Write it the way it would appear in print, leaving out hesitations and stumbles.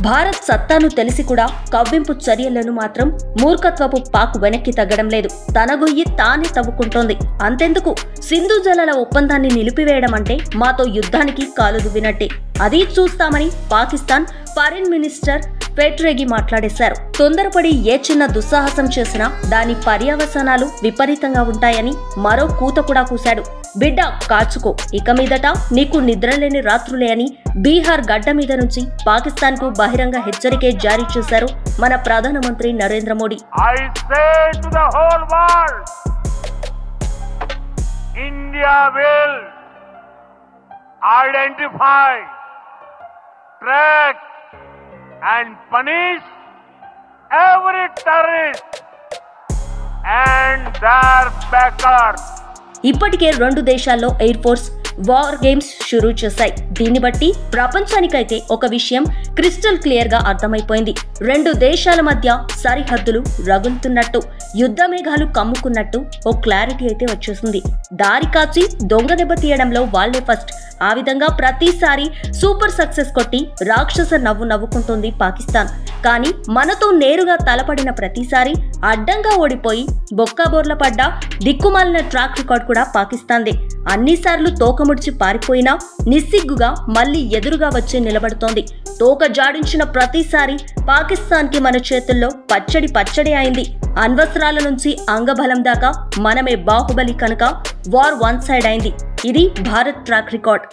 భారత్ సత్తాను తెలిసి కూడా కవ్వింపు చర్యలను మాత్రం మూర్ఖత్వపు పాక్ వెనక్కి తగ్గడం లేదు. తన గొయ్యి తానే తవ్వుకుంటోంది. అంతెందుకు, సింధు జలాల ఒప్పందాన్ని నిలిపివేయడం అంటే మాతో యుద్ధానికి కాలు దువ్వినట్టే. అది చూస్తామని పాకిస్తాన్ ఫారిన్ మినిస్టర్ పెట్రేగి మాట్లాడేశారు. తొందరపడి ఏ చిన్న దుస్సాహసం చేసినా దాని పర్యవసానాలు విపరీతంగా ఉంటాయని మరో కూత కూడా కూశాడు. బిడ్డ కాచుకో, ఇక మీదట నీకు నిద్రలేని రాత్రులే అని బీహార్ గడ్డ మీద నుంచి పాకిస్తాన్ కు బహిరంగ హెచ్చరికే జారీ చేశారు మన ప్రధానమంత్రి Narendra Modi. India will identify, track and punish every terrorist and their backers. ఇప్పటికే 2 దేశాల్లో ఎయిర్ ఫోర్స్ వార్ గేమ్స్ షురూ చేశాయి. దీన్ని బట్టి ప్రపంచానికైతే ఒక విషయం క్రిస్టల్ క్లియర్ గా అర్థమైపోయింది. 2 దేశాల మధ్య సరిహద్దులు రగులుతున్నట్టు, యుద్ధ మేఘాలు కమ్ముకున్నట్టు ఓ క్లారిటీ అయితే వచ్చేసింది. దారి కాచి దొంగ దెబ్బ తీయడంలో వాళ్లే ఫస్ట్. ఆ విధంగా ప్రతిసారి సూపర్ సక్సెస్ కొట్టి రాక్షస నవ్వు నవ్వుకుంటుంది పాకిస్తాన్. కానీ మనతో నేరుగా తలపడిన ప్రతిసారి అడ్డంగా ఓడిపోయి బొక్కాబోర్ల పడ్డ దిక్కుమాలిన ట్రాక్ రికార్డ్ కూడా పాకిస్తాన్దే. అన్నిసార్లు తోకముడిచి పారిపోయినా నిస్సిగ్గుగా మళ్లీ ఎదురుగా వచ్చి నిలబడుతోంది. తోక జాడించిన ప్రతిసారి పాకిస్తాన్ కి మన చేతుల్లో పచ్చడి అయింది. అణ్వస్త్రాల నుంచి అంగబలం దాకా మనమే బాహుబలి కనుక వార్ 1 సైడ్ అయింది. ఇది భారత్ ట్రాక్ రికార్డ్.